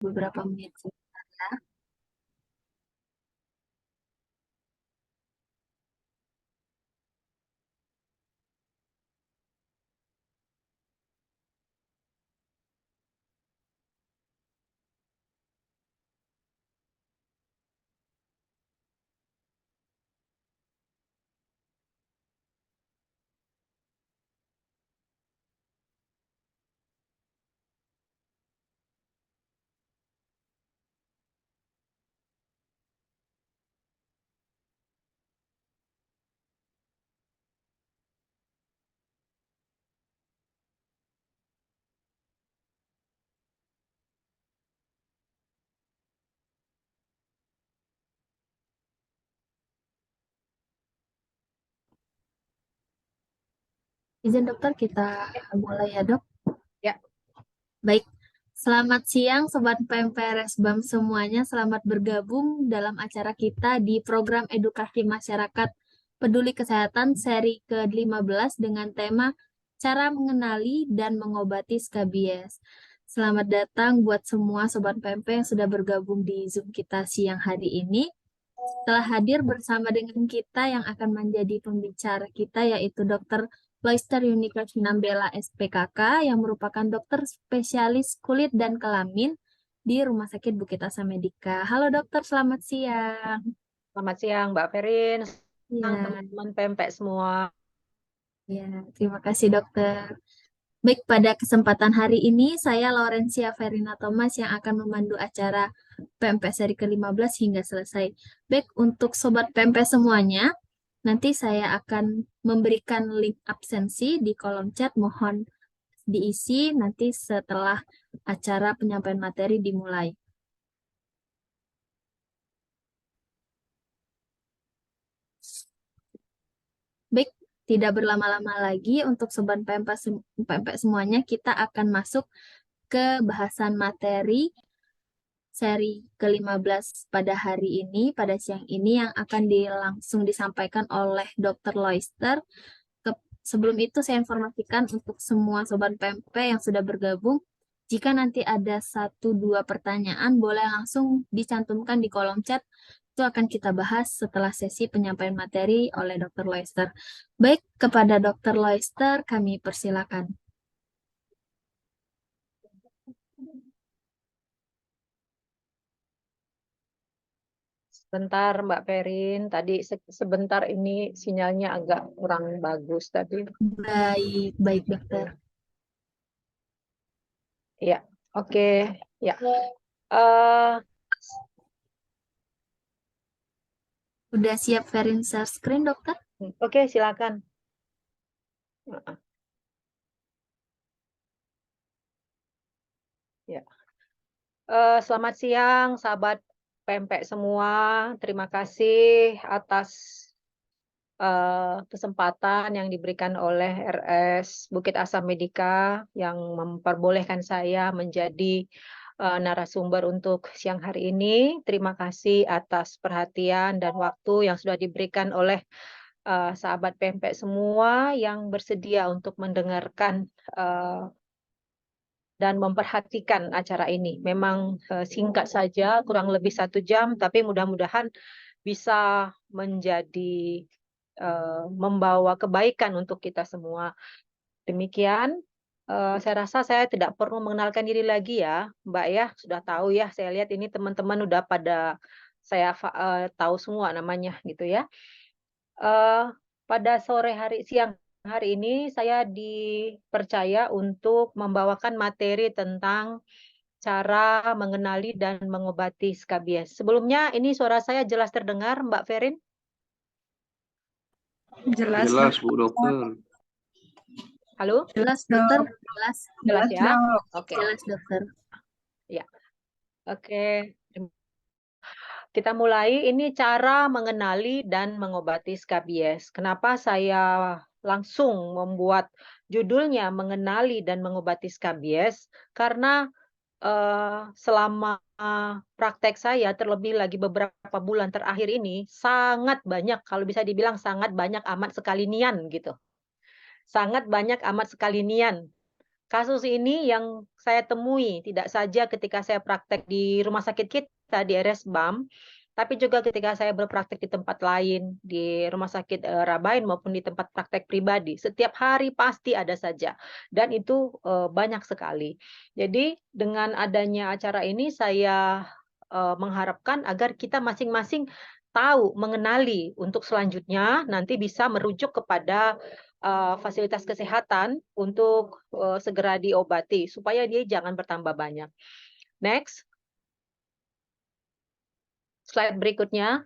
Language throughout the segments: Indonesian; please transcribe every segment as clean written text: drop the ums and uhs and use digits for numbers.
beberapa menit sebentar ya. Izin dokter, kita mulai ya dok. Ya. Baik, selamat siang Sobat PMPRS BAM semuanya. Selamat bergabung dalam acara kita di program edukasi masyarakat peduli kesehatan seri ke-15 dengan tema Cara Mengenali dan Mengobati Skabies. Selamat datang buat semua Sobat PMP yang sudah bergabung di Zoom kita siang hari ini. Telah hadir bersama dengan kita yang akan menjadi pembicara kita yaitu Dr. Loister Yunika Sinambela SPKK yang merupakan dokter spesialis kulit dan kelamin di Rumah Sakit Bukit Asa Medika. Halo dokter, selamat siang. Selamat siang Mbak Ferin, siang Ya, teman-teman pempek semua. ya, terima kasih dokter. Baik, pada kesempatan hari ini saya Laurencia Verina Thomas yang akan memandu acara PMP seri ke-15 hingga selesai. Baik, untuk sobat PMP semuanya, nanti saya akan memberikan link absensi di kolom chat, mohon diisi nanti setelah acara penyampaian materi dimulai. Baik, tidak berlama-lama lagi untuk sobat PMP semuanya, kita akan masuk ke bahasan materi seri ke-15 pada hari ini, pada siang ini yang akan langsung disampaikan oleh Dr. Loister. Sebelum itu saya informasikan untuk semua Sobat PMP yang sudah bergabung, jika nanti ada 1-2 pertanyaan, boleh langsung dicantumkan di kolom chat. Itu akan kita bahas setelah sesi penyampaian materi oleh Dr. Loister. Baik, kepada Dr. Loister kami persilakan. Sebentar Mbak Ferin, tadi sebentar ini sinyalnya agak kurang bagus tadi. Baik, baik dokter. Ya, oke. Ya. Eh, Udah siap Verin share screen dokter? oke, silakan. Ya. Selamat siang sahabat pempek semua. Terima kasih atas kesempatan yang diberikan oleh RS Bukit Asam Medika yang memperbolehkan saya menjadi narasumber untuk siang hari ini. Terima kasih atas perhatian dan waktu yang sudah diberikan oleh sahabat pempek semua yang bersedia untuk mendengarkan dan memperhatikan acara ini. Memang singkat saja, kurang lebih 1 jam, tapi mudah-mudahan bisa menjadi membawa kebaikan untuk kita semua. Demikian, saya rasa saya tidak perlu mengenalkan diri lagi ya, Mbak ya, sudah tahu ya. Saya lihat ini teman-teman udah pada saya tahu semua namanya gitu ya. Pada siang hari ini saya dipercaya untuk membawakan materi tentang cara mengenali dan mengobati skabies. Sebelumnya ini suara saya jelas terdengar, Mbak Ferin? Jelas, Bu Dokter. Halo? Jelas dokter, jelas. Jelas ya? Oke. Jelas dokter. Ya. Oke. Kita mulai, ini cara mengenali dan mengobati skabies. Kenapa saya langsung membuat judulnya mengenali dan mengobati skabies? Karena selama praktek saya, terlebih lagi beberapa bulan terakhir ini, sangat banyak, kalau bisa dibilang sangat banyak amat sekali nian gitu. Sangat banyak amat sekali nian. kasus ini yang saya temui tidak saja ketika saya praktek di rumah sakit kita di RSBAM, tapi juga ketika saya berpraktek di tempat lain, di rumah sakit Rabain maupun di tempat praktek pribadi. Setiap hari pasti ada saja, dan itu banyak sekali. Jadi dengan adanya acara ini saya mengharapkan agar kita masing-masing tahu, mengenali untuk selanjutnya nanti bisa merujuk kepada fasilitas kesehatan untuk segera diobati supaya dia jangan bertambah banyak. Next. Slide berikutnya.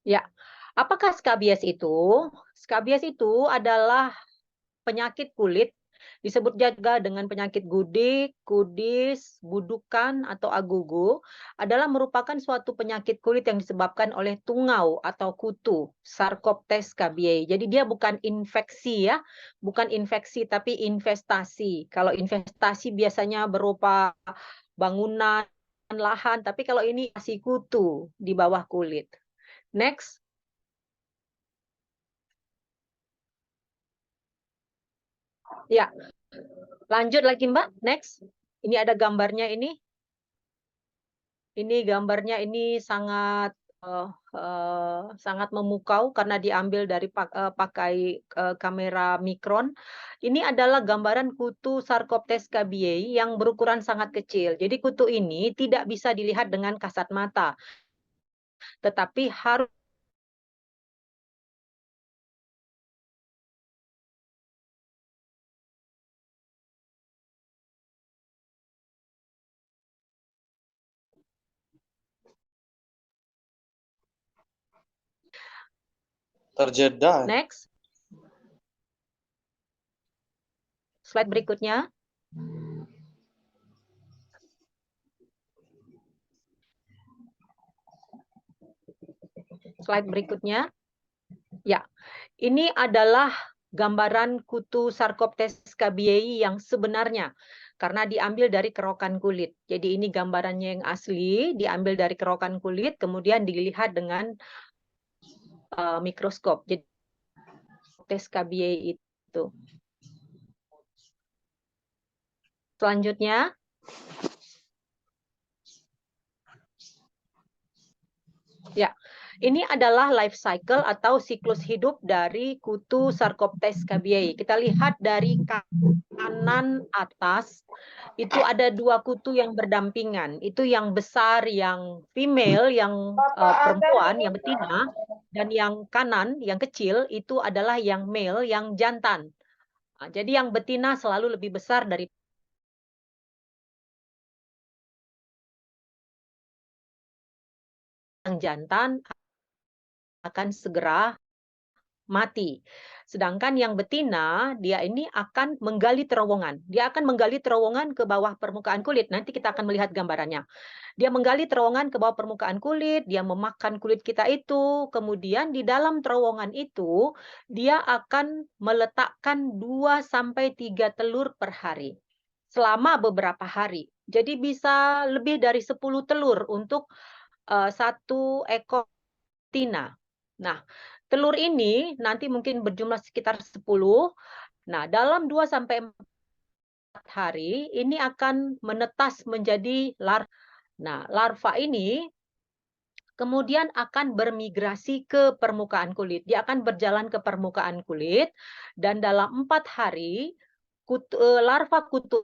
Ya, apakah skabies itu? Skabies itu adalah penyakit kulit, disebut juga dengan penyakit gudik, kudis, budukan, atau agugu, adalah merupakan suatu penyakit kulit yang disebabkan oleh tungau atau kutu, Sarcoptes scabiei. Jadi dia bukan infeksi ya, bukan infeksi tapi investasi. Kalau investasi biasanya berupa bangunan, lahan, tapi kalau ini masih kutu di bawah kulit. Next. Ya, lanjut lagi Mbak. Next. Ini ada gambarnya ini. Ini gambarnya ini sangat sangat memukau karena diambil dari pakai kamera mikron. Ini adalah gambaran kutu Sarcoptes scabiei yang berukuran sangat kecil. Jadi kutu ini tidak bisa dilihat dengan kasat mata, tetapi harus terjeda. next. Slide berikutnya. Slide berikutnya. Ya, ini adalah gambaran kutu Sarcoptes scabiei yang sebenarnya karena diambil dari kerokan kulit. Jadi ini gambarannya yang asli, diambil dari kerokan kulit, kemudian dilihat dengan mikroskop. Jadi Sarcoptes scabiei itu. Selanjutnya. Ya, ini adalah life cycle atau siklus hidup dari kutu Sarcoptes scabiei. Kita lihat dari kanan atas, itu ada dua kutu yang berdampingan. Itu yang besar, yang female, yang perempuan, yang betina, dan yang kanan, yang kecil, itu adalah yang male, yang jantan. Nah, jadi yang betina selalu lebih besar dari yang jantan akan segera mati. Sedangkan yang betina, dia ini akan menggali terowongan. Dia akan menggali terowongan ke bawah permukaan kulit. Nanti kita akan melihat gambarannya. Dia menggali terowongan ke bawah permukaan kulit, dia memakan kulit kita itu, kemudian di dalam terowongan itu, dia akan meletakkan 2-3 telur per hari. Selama beberapa hari. Jadi bisa lebih dari 10 telur untuk satu ekor betina. Nah, telur ini nanti mungkin berjumlah sekitar 10. Nah, dalam 2-4 hari ini akan menetas menjadi larva. Nah, larva ini kemudian akan bermigrasi ke permukaan kulit. Dia akan berjalan ke permukaan kulit dan dalam 4 hari larva kutu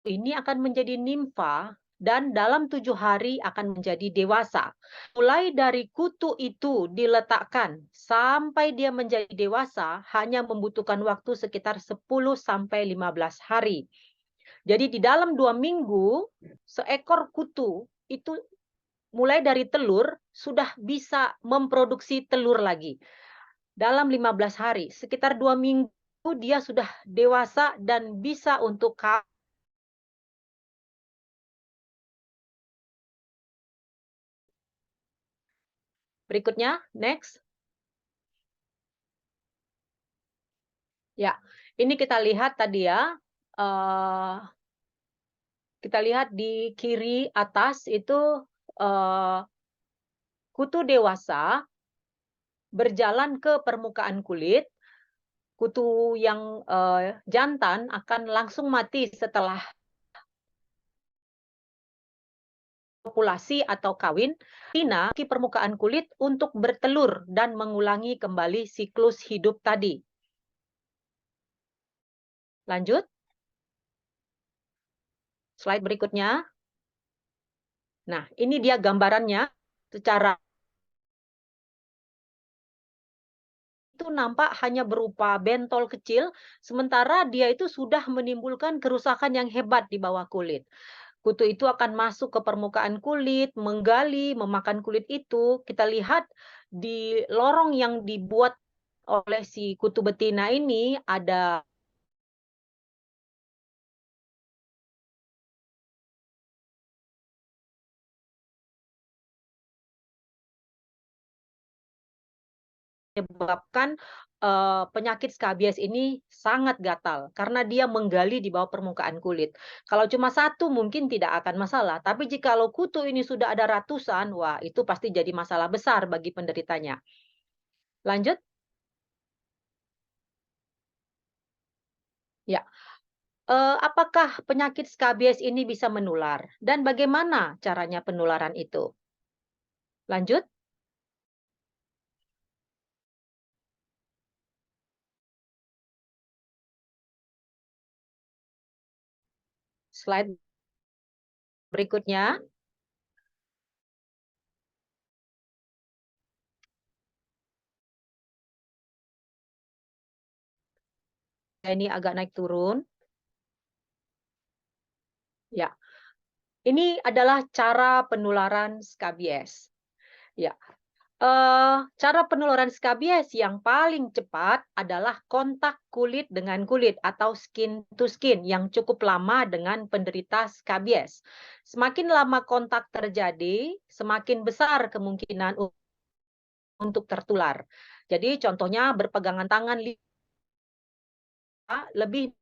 ini akan menjadi nimfa dan dalam 7 hari akan menjadi dewasa. Mulai dari kutu itu diletakkan sampai dia menjadi dewasa hanya membutuhkan waktu sekitar 10-15 hari. Jadi di dalam 2 minggu, seekor kutu itu mulai dari telur sudah bisa memproduksi telur lagi. Dalam 15 hari, sekitar 2 minggu dia sudah dewasa dan bisa untuk berikutnya, next. Ya, ini kita lihat tadi ya, Kita lihat di kiri atas itu kutu dewasa berjalan ke permukaan kulit. Kutu yang jantan akan langsung mati setelah populasi atau kawin, betina di permukaan kulit untuk bertelur dan mengulangi kembali siklus hidup tadi. Lanjut. Slide berikutnya. Nah, ini dia gambarannya secara itu nampak hanya berupa bentol kecil, sementara dia itu sudah menimbulkan kerusakan yang hebat di bawah kulit. Kutu itu akan masuk ke permukaan kulit, menggali, memakan kulit itu. Kita lihat di lorong yang dibuat oleh si kutu betina ini ada menyebabkan penyakit skabies ini sangat gatal karena dia menggali di bawah permukaan kulit. Kalau cuma satu mungkin tidak akan masalah, tapi jikalau kutu ini sudah ada ratusan, wah itu pasti jadi masalah besar bagi penderitanya. Lanjut. Ya. Apakah penyakit skabies ini bisa menular dan bagaimana caranya penularan itu? Lanjut. Slide berikutnya. Ini agak naik turun. Ya. Ini adalah cara penularan skabies. Ya. Cara penularan skabies yang paling cepat adalah kontak kulit dengan kulit atau skin to skin yang cukup lama dengan penderita skabies. Semakin lama kontak terjadi, semakin besar kemungkinan untuk tertular. Jadi contohnya berpegangan tangan lebih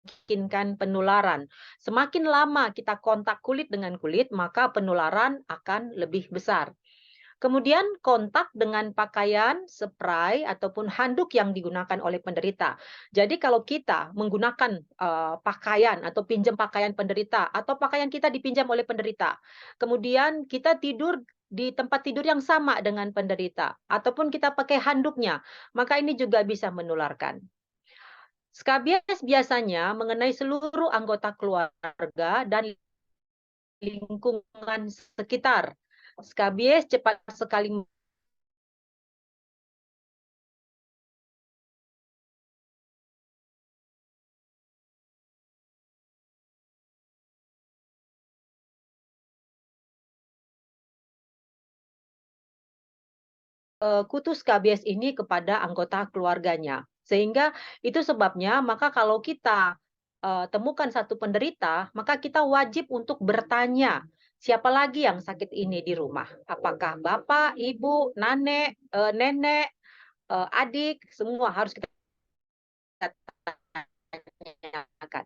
memungkinkan penularan. Semakin lama kita kontak kulit dengan kulit, maka penularan akan lebih besar. Kemudian kontak dengan pakaian, spray, ataupun handuk yang digunakan oleh penderita. Jadi kalau kita menggunakan pakaian atau pinjam pakaian penderita, atau pakaian kita dipinjam oleh penderita, kemudian kita tidur di tempat tidur yang sama dengan penderita, ataupun kita pakai handuknya, maka ini juga bisa menularkan. Skabies biasanya mengenai seluruh anggota keluarga dan lingkungan sekitar. Skabies cepat sekali kutu skabies ini kepada anggota keluarganya. Sehingga itu sebabnya maka kalau kita temukan satu penderita, maka kita wajib untuk bertanya, siapa lagi yang sakit ini di rumah? Apakah bapak, ibu, nenek, adik, semua harus kita tanyakan.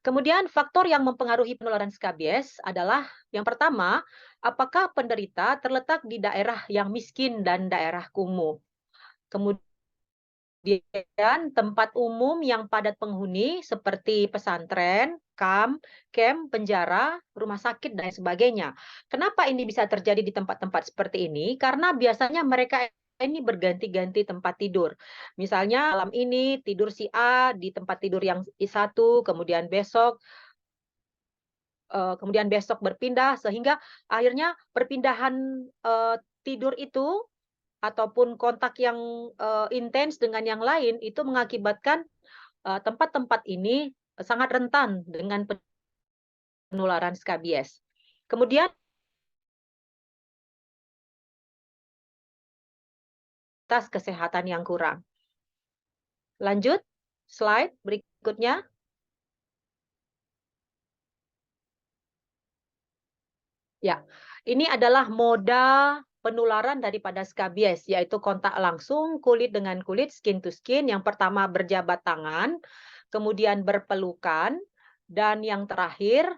Kemudian faktor yang mempengaruhi penularan skabies adalah yang pertama, apakah penderita terletak di daerah yang miskin dan daerah kumuh. Kemudian tempat umum yang padat penghuni seperti pesantren, kamp, penjara, rumah sakit, dan sebagainya. Kenapa ini bisa terjadi di tempat-tempat seperti ini? Karena biasanya mereka ini berganti-ganti tempat tidur. Misalnya malam ini tidur si A di tempat tidur yang satu, kemudian besok berpindah, sehingga akhirnya perpindahan tidur itu ataupun kontak yang intens dengan yang lain itu mengakibatkan tempat-tempat ini sangat rentan dengan penularan skabies. Kemudian fasilitas kesehatan yang kurang. Lanjut, slide berikutnya. Ya, ini adalah moda penularan daripada skabies, yaitu kontak langsung kulit dengan kulit, skin to skin. Yang pertama berjabat tangan, kemudian berpelukan, Dan yang terakhir,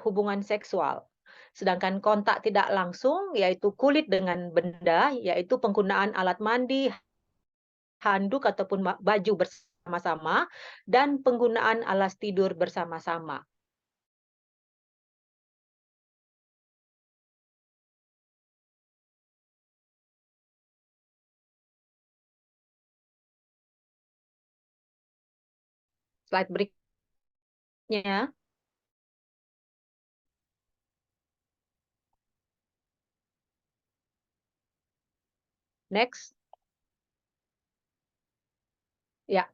hubungan seksual. Sedangkan kontak tidak langsung, yaitu kulit dengan benda, yaitu penggunaan alat mandi, handuk ataupun baju bersama-sama, dan penggunaan alas tidur bersama-sama. Slide berikutnya. Next. Ya,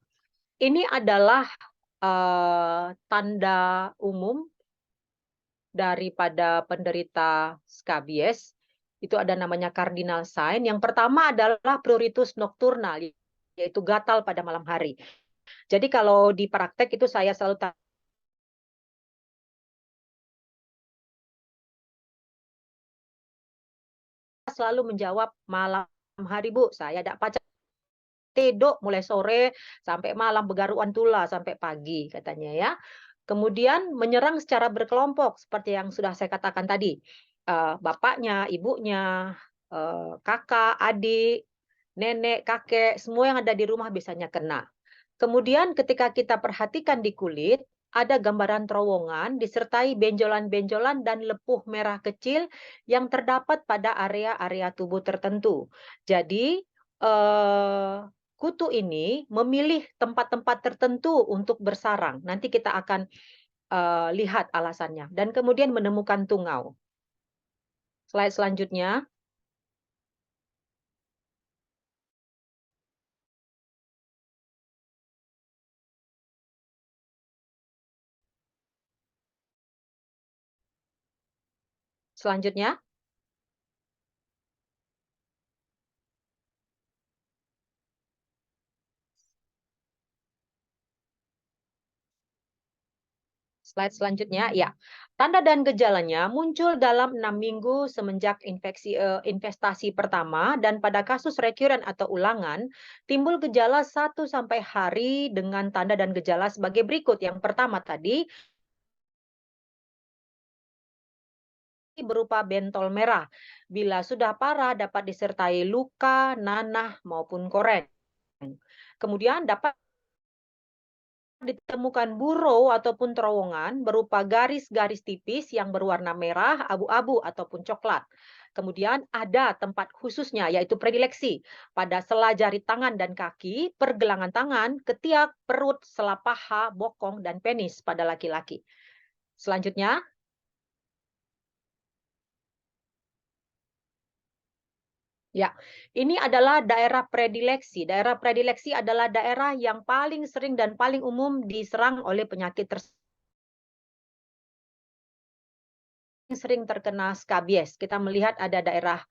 ini adalah tanda umum daripada penderita skabies. Itu ada namanya cardinal sign. Yang pertama adalah pruritus nocturnal, yaitu gatal pada malam hari. Jadi kalau di praktek itu saya selalu menjawab malam hari, Bu. Saya tidak pacar tidur mulai sore sampai malam, begaruan tula sampai pagi katanya ya. Kemudian menyerang secara berkelompok seperti yang sudah saya katakan tadi. Bapaknya, ibunya, kakak, adik, nenek, kakek, semua yang ada di rumah biasanya kena. Kemudian ketika kita perhatikan di kulit, ada gambaran terowongan disertai benjolan-benjolan dan lepuh merah kecil yang terdapat pada area-area tubuh tertentu. Jadi, kutu ini memilih tempat-tempat tertentu untuk bersarang. Nanti kita akan lihat alasannya. Dan kemudian menemukan tungau. Slide selanjutnya. Selanjutnya. Slide selanjutnya, ya. Tanda dan gejalanya muncul dalam 6 minggu semenjak investasi pertama, dan pada kasus rekuren atau ulangan, timbul gejala 1-sampai hari dengan tanda dan gejala sebagai berikut. Yang pertama tadi, berupa bentol merah. Bila sudah parah, dapat disertai luka, nanah, maupun koreng. Kemudian dapat ditemukan burrow ataupun terowongan berupa garis-garis tipis yang berwarna merah, abu-abu, ataupun coklat. Kemudian ada tempat khususnya, yaitu predileksi pada sela jari tangan dan kaki, pergelangan tangan, ketiak, perut, sela paha, bokong, dan penis pada laki-laki. Selanjutnya. Ya, ini adalah daerah predileksi. Daerah predileksi adalah daerah yang paling sering dan paling umum diserang oleh penyakit sering terkena skabies. Kita melihat ada daerah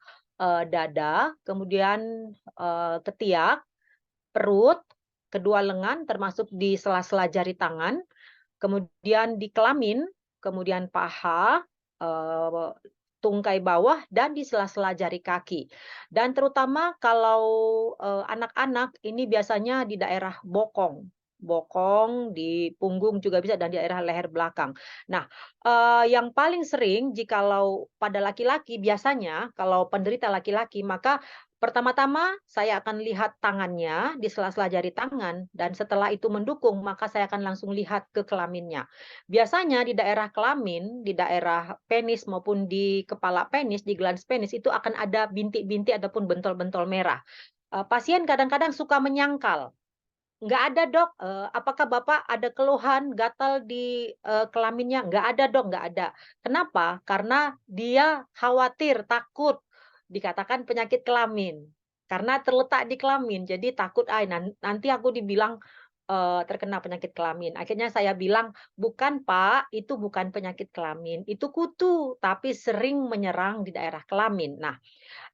dada, kemudian ketiak, perut, kedua lengan, termasuk di sela-sela jari tangan, kemudian di kelamin, kemudian paha, tungkai bawah, dan di sela-sela jari kaki. Dan terutama kalau anak-anak ini biasanya di daerah bokong, di punggung juga bisa, dan di daerah leher belakang. Nah, yang paling sering jikalau pada laki-laki, biasanya kalau penderita laki-laki, maka pertama-tama saya akan lihat tangannya di sela-sela jari tangan, dan setelah itu mendukung, maka saya akan langsung lihat ke kelaminnya. Biasanya di daerah kelamin, di daerah penis maupun di kepala penis, di glans penis, itu akan ada bintik-bintik ataupun bentol-bentol merah. Pasien kadang-kadang suka menyangkal. Nggak ada, Dok. Apakah Bapak ada keluhan gatal di kelaminnya? Nggak ada, Dok, nggak ada. Kenapa? Karena dia khawatir, takut dikatakan penyakit kelamin. Karena terletak di kelamin, jadi takut, nanti aku dibilang terkena penyakit kelamin. Akhirnya saya bilang, bukan Pak, itu bukan penyakit kelamin, itu kutu, tapi sering menyerang di daerah kelamin. Nah,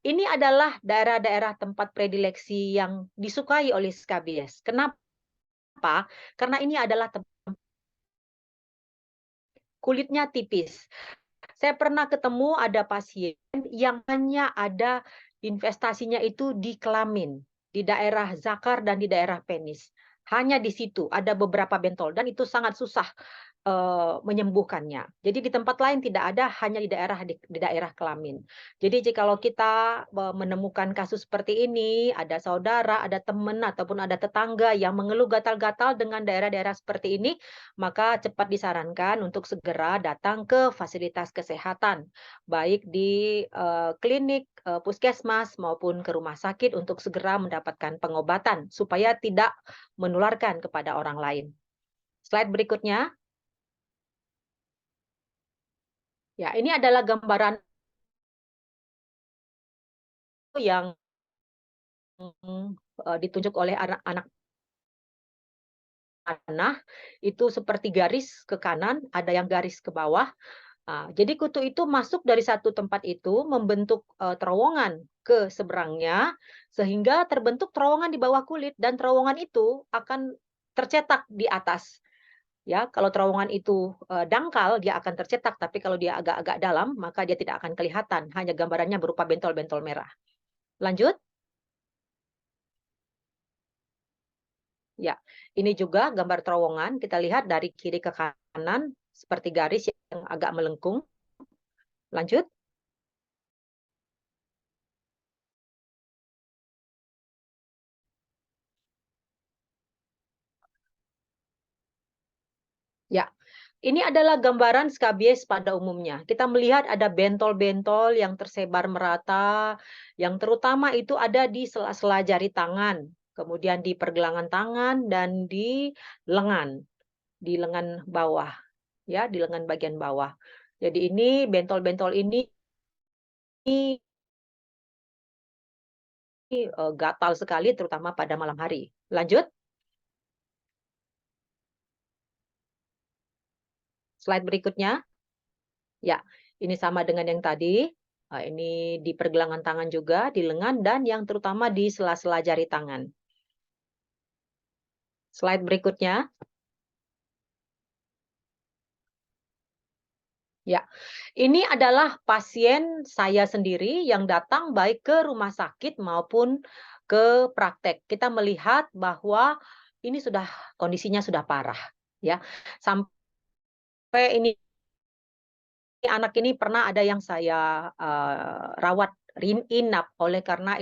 ini adalah daerah-daerah tempat predileksi yang disukai oleh skabies. Kenapa? Karena ini adalah kulitnya tipis. Saya pernah ketemu ada pasien yang hanya ada investasinya itu di kelamin, di daerah zakar dan di daerah penis. Hanya di situ ada beberapa bentol, dan itu sangat susah menyembuhkannya. Jadi di tempat lain tidak ada, hanya di daerah kelamin. Jadi jikalau kita menemukan kasus seperti ini, ada saudara, ada teman ataupun ada tetangga yang mengeluh gatal-gatal dengan daerah-daerah seperti ini, maka cepat disarankan untuk segera datang ke fasilitas kesehatan, baik di klinik, puskesmas maupun ke rumah sakit untuk segera mendapatkan pengobatan supaya tidak menularkan kepada orang lain. Slide berikutnya. Ya, ini adalah gambaran yang ditunjuk oleh anak-anak panah, itu seperti garis ke kanan, ada yang garis ke bawah. Jadi kutu itu masuk dari satu tempat itu, membentuk terowongan ke seberangnya, sehingga terbentuk terowongan di bawah kulit, dan terowongan itu akan tercetak di atas. Ya, kalau terowongan itu dangkal, dia akan tercetak, tapi kalau dia agak-agak dalam, maka dia tidak akan kelihatan, hanya gambarannya berupa bentol-bentol merah. Lanjut. Ya, ini juga gambar terowongan. Kita lihat dari kiri ke kanan seperti garis yang agak melengkung. Lanjut. Ya, ini adalah gambaran skabies pada umumnya. Kita melihat ada bentol-bentol yang tersebar merata, yang terutama itu ada di sela-sela jari tangan, kemudian di pergelangan tangan dan di lengan bawah, ya, di lengan bagian bawah. Jadi ini bentol-bentol ini gatal sekali terutama pada malam hari. Lanjut. Slide berikutnya. Ya, ini sama dengan yang tadi. Ini di pergelangan tangan juga, di lengan, dan yang terutama di sela-sela jari tangan. Slide berikutnya. Ya, ini adalah pasien saya sendiri yang datang baik ke rumah sakit maupun ke praktek. Kita melihat bahwa ini kondisinya sudah parah, ya. Sampai ini anak ini pernah ada yang saya rawat inap oleh karena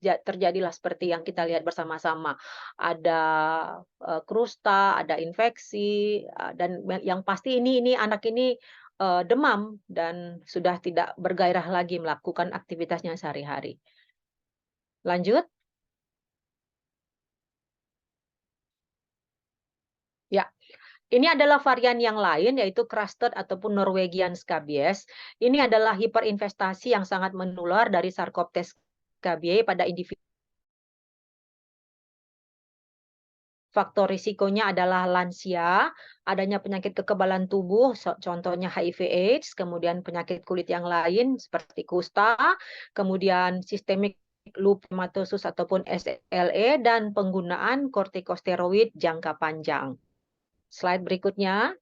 terjadilah seperti yang kita lihat bersama-sama. Ada krusta, ada infeksi, dan yang pasti ini anak ini demam dan sudah tidak bergairah lagi melakukan aktivitasnya sehari-hari. Lanjut. Ya, ini adalah varian yang lain yaitu Crusted ataupun Norwegian scabies. Ini adalah hiperinvestasi yang sangat menular dari Sarcoptes scabiei pada individu. Faktor risikonya adalah lansia, adanya penyakit kekebalan tubuh, contohnya HIV/AIDS, kemudian penyakit kulit yang lain seperti kusta, kemudian sistemik lupus ataupun SLE, dan penggunaan kortikosteroid jangka panjang. Slide berikutnya.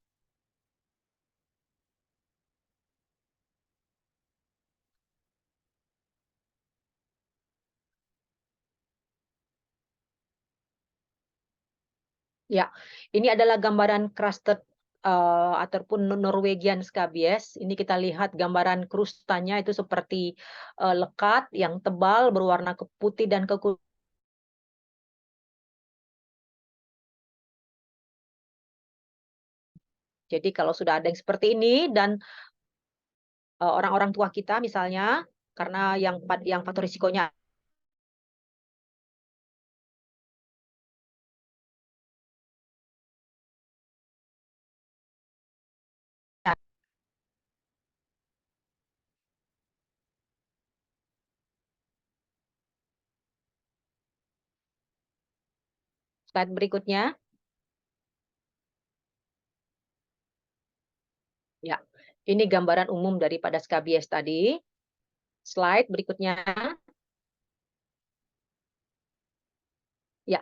Ya, ini adalah gambaran Crusted ataupun Norwegian scabies. Ini kita lihat gambaran krustanya itu seperti lekat yang tebal berwarna putih dan kekuningan. Jadi kalau sudah ada yang seperti ini dan orang-orang tua kita misalnya, karena yang faktor risikonya slide berikutnya. Ya, ini gambaran umum daripada skabies tadi. Slide berikutnya. Ya,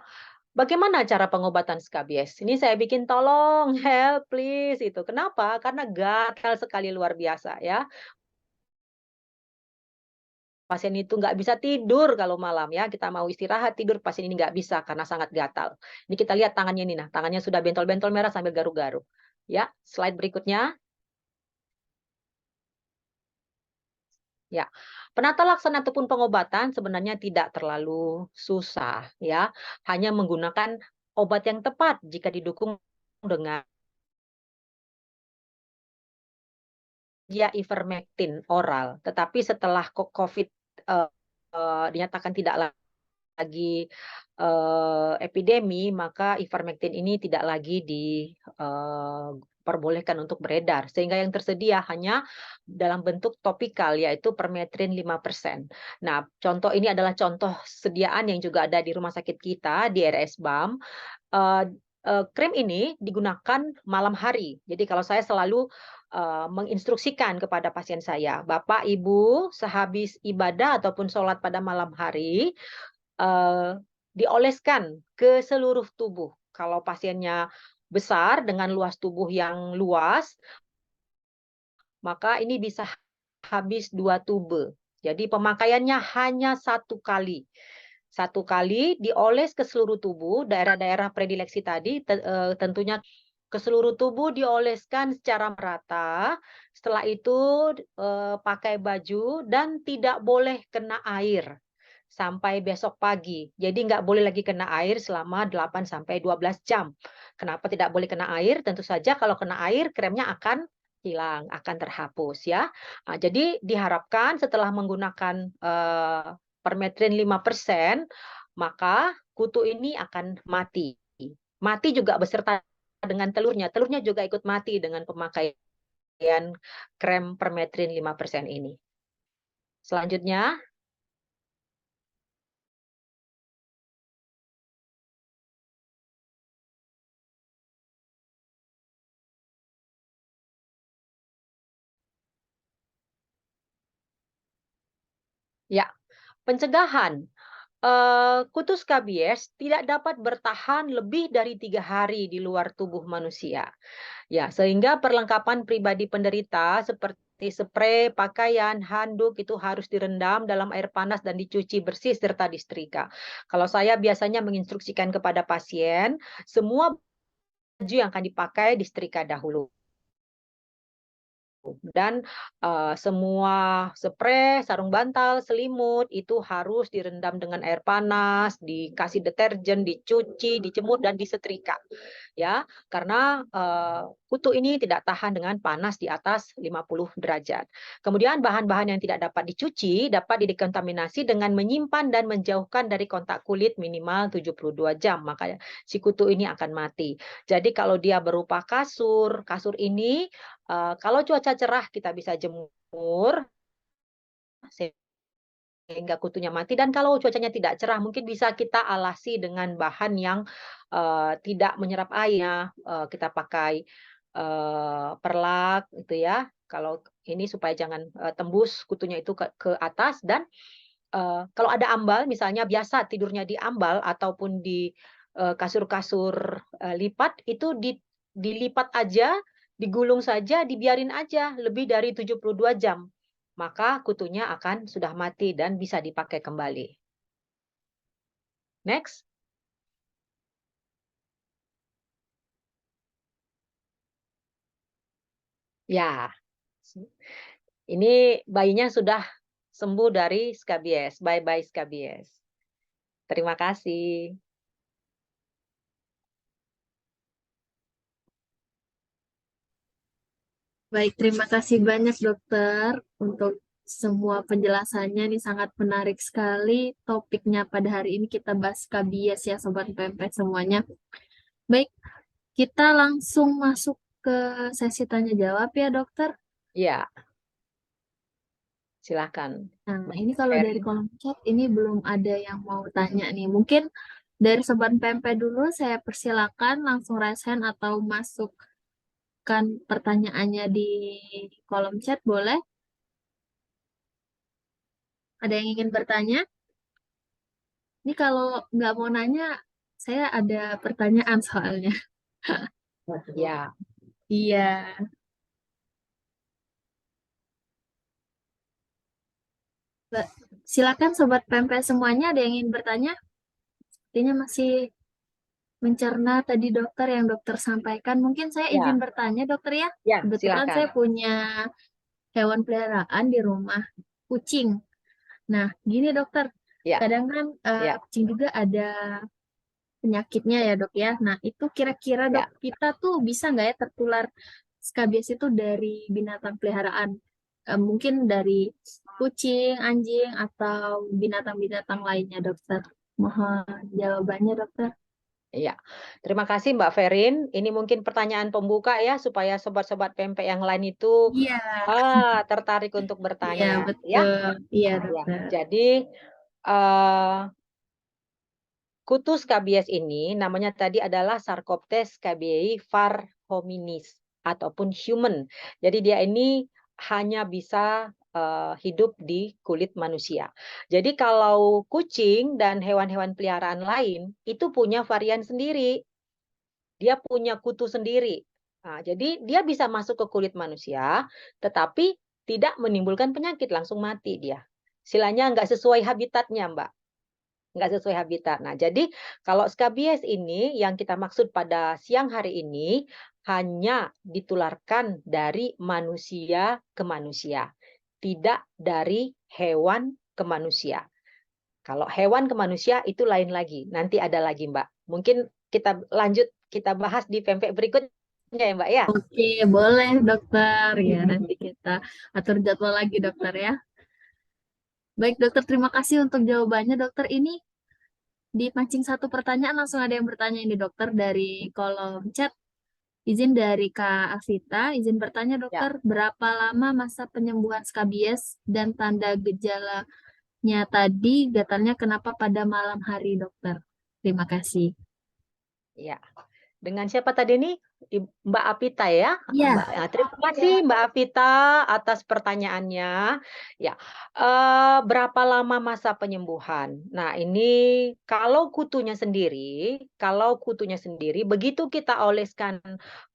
Bagaimana cara pengobatan skabies? Ini saya bikin tolong, help please itu. Kenapa? Karena gatal sekali luar biasa ya. Pasien itu nggak bisa tidur kalau malam ya, kita mau istirahat tidur, pasien ini nggak bisa karena sangat gatal. Ini kita lihat tangannya ini, nah tangannya sudah bentol-bentol merah sambil garuk-garuk. Ya, slide berikutnya. Ya, penata laksana ataupun pengobatan sebenarnya tidak terlalu susah ya, hanya menggunakan obat yang tepat jika didukung dengan ya ivermectin oral. Tetapi setelah COVID dinyatakan tidak lagi epidemi, maka ivermectin ini tidak lagi diperbolehkan untuk beredar. Sehingga yang tersedia hanya dalam bentuk topikal, yaitu permetrin 5%. Nah, contoh ini adalah contoh sediaan yang juga ada di rumah sakit kita, di RSBAM. Eee krim ini digunakan malam hari. Jadi kalau saya selalu menginstruksikan kepada pasien saya, Bapak, Ibu, sehabis ibadah ataupun sholat pada malam hari, eee, dioleskan ke seluruh tubuh. Kalau pasiennya besar dengan luas tubuh yang luas, maka ini bisa habis 2 tube. Jadi pemakaiannya hanya 1 kali. 1 kali dioles ke seluruh tubuh, daerah-daerah predileksi tadi tentunya ke seluruh tubuh dioleskan secara merata. Setelah itu, pakai baju dan tidak boleh kena air sampai besok pagi. Jadi nggak boleh lagi kena air selama 8 sampai 12 jam. Kenapa tidak boleh kena air? Tentu saja kalau kena air kremnya akan hilang, akan terhapus ya. Jadi diharapkan setelah menggunakan, permetrin 5%, maka kutu ini akan mati. Mati juga beserta dengan telurnya, telurnya juga ikut mati dengan pemakaian krem permetrin 5% ini. Selanjutnya, ya, pencegahan. Kutu skabies tidak dapat bertahan lebih dari 3 hari di luar tubuh manusia. Ya, sehingga perlengkapan pribadi penderita seperti sprei, pakaian, handuk itu harus direndam dalam air panas dan dicuci bersih serta disetrika. Kalau saya biasanya menginstruksikan kepada pasien, semua baju yang akan dipakai disetrika dahulu. Dan, semua sprei, sarung bantal, selimut, itu harus direndam dengan air panas, dikasih deterjen, dicuci, dijemur, dan disetrika. Ya, karena, kutu ini tidak tahan dengan panas di atas 50 derajat. Kemudian bahan-bahan yang tidak dapat dicuci, dapat didekontaminasi dengan menyimpan dan menjauhkan dari kontak kulit minimal 72 jam, maka si kutu ini akan mati. Jadi kalau dia berupa kasur, kasur ini kalau cuaca cerah kita bisa jemur sehingga kutunya mati, dan kalau cuacanya tidak cerah mungkin bisa kita alasi dengan bahan yang tidak menyerap air, kita pakai perlak gitu ya. Kalau ini supaya jangan tembus kutunya itu ke atas, dan kalau ada ambal misalnya biasa tidurnya di ambal ataupun di kasur-kasur lipat itu dilipat aja, digulung saja, dibiarin aja lebih dari 72 jam. Maka kutunya akan sudah mati dan bisa dipakai kembali. Next. Ya, ini bayinya sudah sembuh dari skabies. Bye-bye skabies. Terima kasih. Baik, terima kasih banyak dokter untuk semua penjelasannya. Ini sangat menarik sekali. Topiknya pada hari ini kita bahas skabies ya Sobat PMP semuanya. Baik, kita langsung masuk ke sesi tanya jawab ya dokter. Ya, silakan. Nah, ini kalau dari kolom chat ini belum ada yang mau tanya nih. Mungkin dari Sobat PMP dulu saya persilakan langsung raise hand atau masukkan pertanyaannya di kolom chat boleh. Ada yang ingin bertanya? Ini kalau nggak mau nanya, Saya ada pertanyaan soalnya. Ya, Iya. Silakan Sobat PMP semuanya, ada yang ingin bertanya? Sepertinya masih mencerna tadi dokter yang dokter sampaikan. Mungkin saya izin ya, bertanya dokter ya. ya, Kebetulan silakan. saya punya hewan peliharaan di rumah, kucing. Nah, gini dokter, Ya, kadang kan ya, kucing juga ada penyakitnya ya dok ya. Nah, itu kira-kira dok, ya. kita tuh bisa nggak ya tertular skabies itu dari binatang peliharaan? Mungkin dari kucing, anjing, atau binatang-binatang lainnya dokter. Mohon jawabannya dokter. Iya, terima kasih Mbak Ferin. Ini mungkin pertanyaan pembuka ya supaya sobat-sobat PMP yang lain itu Iya, tertarik untuk iya bertanya ya. betul. Iya Ya, dokter. jadi eh, kutu skabies ini namanya tadi adalah Sarcoptes scabiei var hominis ataupun human. Jadi dia ini hanya bisa hidup di kulit manusia. Jadi kalau kucing dan hewan-hewan peliharaan lain itu punya varian sendiri. Dia punya kutu sendiri. Nah, jadi dia bisa masuk ke kulit manusia, tetapi tidak menimbulkan penyakit, langsung mati dia. Istilahnya nggak sesuai habitatnya, Mbak. Nggak sesuai habitat. Nah, jadi kalau skabies ini yang kita maksud pada siang hari ini hanya ditularkan dari manusia ke manusia, tidak dari hewan ke manusia. Kalau hewan ke manusia itu lain lagi. Nanti ada lagi, Mbak. Mungkin kita lanjut, kita bahas di pempek berikutnya ya, Mbak ya. Oke, boleh dokter. Ya, nanti kita atur jadwal lagi dokter ya. Baik dokter, terima kasih untuk jawabannya dokter. Ini dipancing satu pertanyaan, langsung ada yang bertanya ini dokter dari kolom chat. Izin dari Kak Afita, izin bertanya Ya. dokter, berapa lama masa penyembuhan skabies dan tanda gejalanya tadi, gatalnya kenapa pada malam hari dokter? Terima kasih. Ya. Dengan siapa tadi nih? Mbak Apita ya. Iya, Terima kasih Mbak Apita atas pertanyaannya. Ya, berapa lama masa penyembuhan? Nah, ini kalau kutunya sendiri, begitu kita oleskan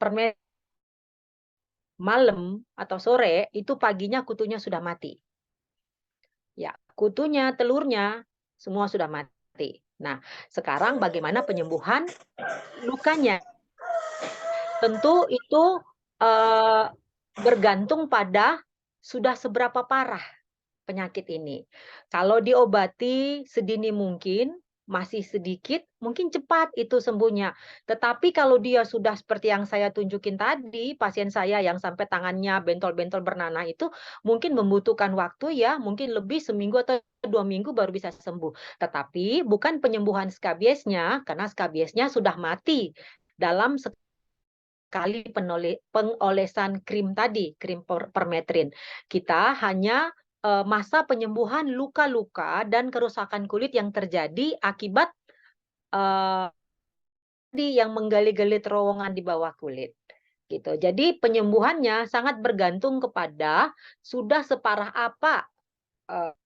permen malam atau sore, itu paginya kutunya sudah mati. Ya, kutunya, telurnya, semua sudah mati. Nah, sekarang bagaimana penyembuhan lukanya? Tentu itu eh, bergantung pada sudah seberapa parah penyakit ini. Kalau diobati sedini mungkin, masih sedikit, mungkin cepat itu sembuhnya. Tetapi kalau dia sudah seperti yang saya tunjukin tadi, pasien saya yang sampai tangannya bentol-bentol bernanah itu, mungkin membutuhkan waktu ya, mungkin lebih seminggu atau 2 minggu baru bisa sembuh. Tetapi bukan penyembuhan skabiesnya, karena skabiesnya sudah mati dalam kali pengolesan krim tadi, krim permetrin. Kita hanya masa penyembuhan luka-luka dan kerusakan kulit yang terjadi akibat eh, yang menggali-gali terowongan di bawah kulit. Gitu. Jadi penyembuhannya sangat bergantung kepada sudah separah apa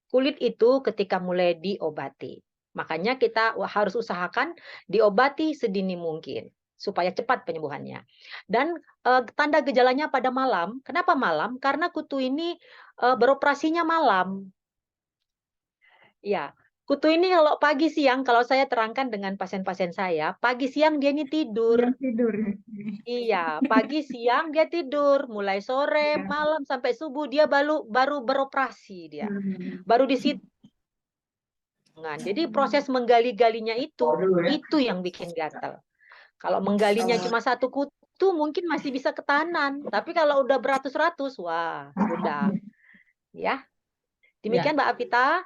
kulit itu ketika mulai diobati. Makanya kita harus usahakan diobati sedini mungkin supaya cepat penyembuhannya. Dan tanda gejalanya pada malam. Kenapa malam? Karena kutu ini beroperasinya malam. Ya, kutu ini kalau pagi siang, kalau saya terangkan dengan pasien-pasien saya, pagi siang dia ini tidur. yang tidur. Iya, pagi siang dia tidur, mulai sore, malam sampai subuh dia baru beroperasi dia. Baru di situ. Jadi proses menggali-galinya itu yang bikin gatal. Kalau menggalinya cuma satu kutu mungkin masih bisa ketahanan, tapi kalau udah beratus-ratus, wah, udah. Ya, demikian Mbak Apita.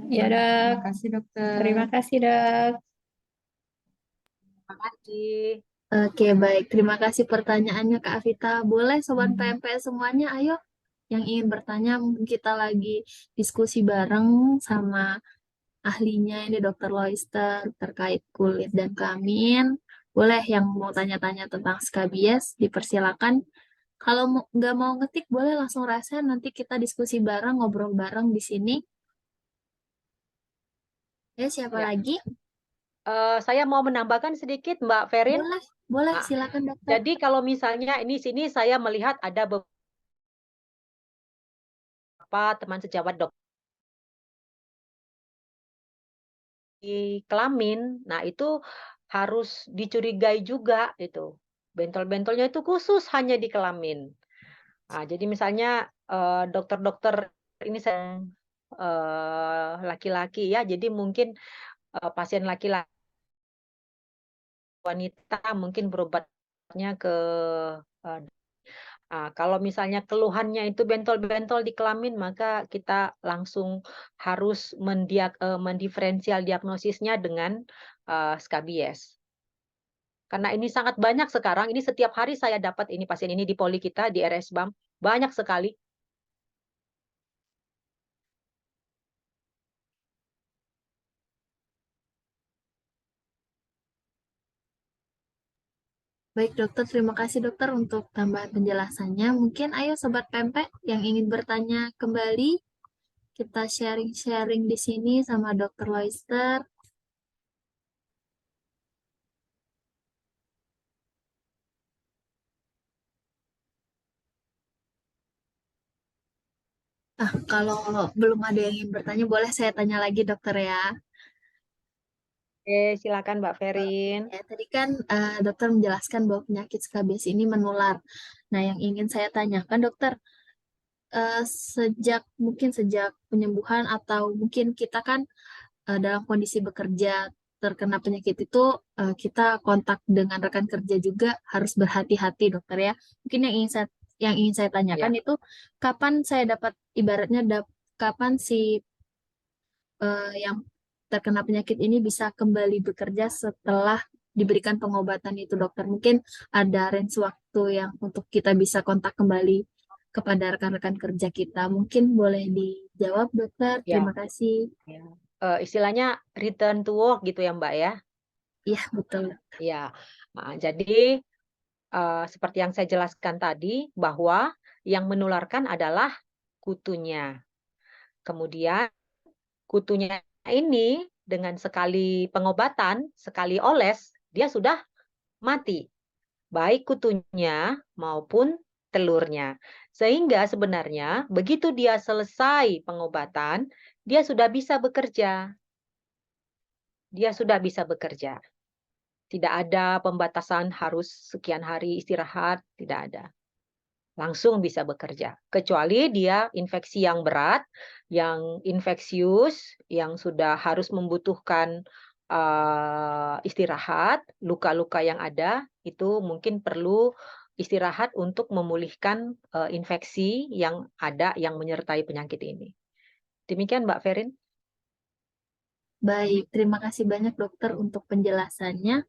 Ya dok, terima kasih dok. Terima kasih. Oke, baik. Terima kasih pertanyaannya Kak Afita. Boleh Sobat PMPS semuanya, ayo. Yang ingin bertanya, mungkin kita lagi diskusi bareng sama ahlinya ini Dr. Loister terkait kulit dan kelamin. Boleh yang mau tanya-tanya tentang skabies, dipersilakan. Kalau nggak mau ngetik, boleh langsung rasain. Nanti kita diskusi bareng, ngobrol bareng di sini. Ya, siapa Ya. lagi? Saya mau menambahkan sedikit, Mbak Ferin. Boleh, boleh, Ah, silakan dokter. Jadi kalau misalnya ini sini saya melihat ada beberapa teman sejawat dokter di kelamin, nah itu harus dicurigai juga itu. Bentol-bentolnya itu khusus hanya di kelamin. Nah, jadi misalnya dokter-dokter ini saya laki-laki ya, jadi mungkin pasien laki-laki wanita mungkin berobatnya ke kalau misalnya keluhannya itu bentol-bentol di kelamin, maka kita langsung harus mendiferensial diagnosisnya dengan skabies. Karena ini sangat banyak sekarang, ini setiap hari saya dapat ini pasien ini di poli kita, di RSBAM, banyak sekali. Baik dokter, terima kasih dokter untuk tambahan penjelasannya. Mungkin ayo Sobat Pempek yang ingin bertanya kembali, kita sharing-sharing di sini sama Dokter Loister. Kalau belum ada yang ingin bertanya, boleh saya tanya lagi dokter ya. Oke, silakan Mbak Ferin. Ya, tadi kan dokter menjelaskan bahwa penyakit skabies ini menular. Nah, yang ingin saya tanyakan dokter, sejak penyembuhan atau mungkin kita kan dalam kondisi bekerja terkena penyakit itu, kita kontak dengan rekan kerja juga harus berhati-hati dokter ya. Mungkin yang ingin saya tanyakan Ya. itu kapan saya dapat ibaratnya kapan si yang terkena penyakit ini bisa kembali bekerja setelah diberikan pengobatan itu dokter. Mungkin ada range waktu yang untuk kita bisa kontak kembali kepada rekan-rekan kerja kita. Mungkin boleh dijawab dokter. Ya. Terima kasih. Ya. Istilahnya return to work gitu ya Mbak ya? Iya, betul. Ya. Nah, jadi seperti yang saya jelaskan tadi bahwa yang menularkan adalah kutunya. Kemudian kutunya ini dengan sekali pengobatan, sekali oles, dia sudah mati. Baik kutunya maupun telurnya. Sehingga sebenarnya begitu dia selesai pengobatan, dia sudah bisa bekerja. Dia sudah bisa bekerja. Tidak ada pembatasan harus sekian hari istirahat, tidak ada. Langsung bisa bekerja. Kecuali dia infeksi yang berat, yang infeksius, yang sudah harus membutuhkan istirahat, luka-luka yang ada, itu mungkin perlu istirahat untuk memulihkan infeksi yang ada yang menyertai penyakit ini. Demikian Mbak Ferin. Baik, terima kasih banyak dokter untuk penjelasannya.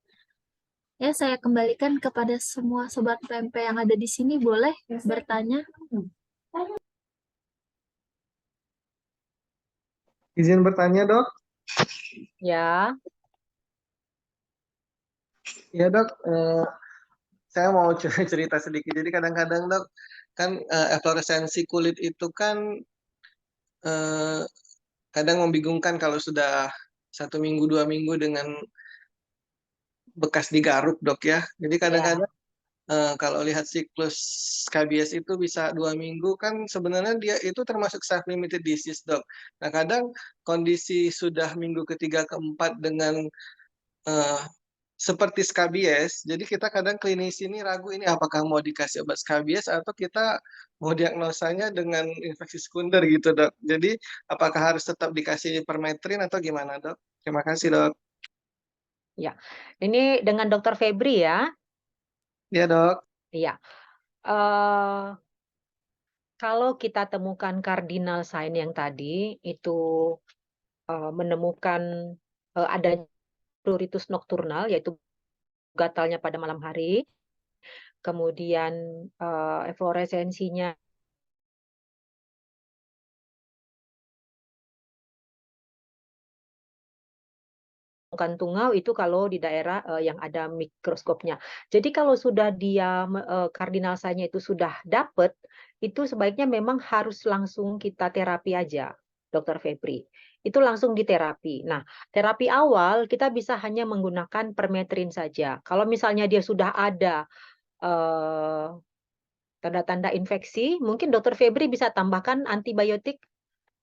Ya, saya kembalikan kepada semua sobat PMP yang ada di sini, boleh bertanya? Izin bertanya, Dok? Ya. Ya, Dok. Saya mau cerita sedikit. Jadi kadang-kadang, Dok, kan efloresensi kulit itu kan kadang membingungkan kalau sudah 1 minggu, 2 minggu dengan bekas digaruk, Dok ya. Jadi kadang-kadang kalau lihat siklus skabies itu bisa 2 minggu, kan sebenarnya dia itu termasuk self-limited disease, Dok. Nah, kadang kondisi sudah minggu ketiga, keempat dengan seperti skabies, jadi kita kadang klinisi ini ragu ini apakah mau dikasih obat skabies atau kita mau diagnosanya dengan infeksi sekunder gitu, Dok. Jadi apakah harus tetap dikasih permetrin atau gimana, Dok? Terima kasih, Dok. Ya. Ini dengan Dokter Febri ya. Iya, Dok. Iya. Kalau kita temukan cardinal sign yang tadi itu menemukan adanya pruritus nokturnal, yaitu gatalnya pada malam hari, kemudian efloresensinya tungau itu kalau di daerah yang ada mikroskopnya. Jadi kalau sudah dia cardinal sign-nya itu sudah dapat, itu sebaiknya memang harus langsung kita terapi aja, Dokter Febri. itu langsung diterapi. Nah, terapi awal kita bisa hanya menggunakan permetrin saja. Kalau misalnya dia sudah ada tanda-tanda infeksi, mungkin Dokter Febri bisa tambahkan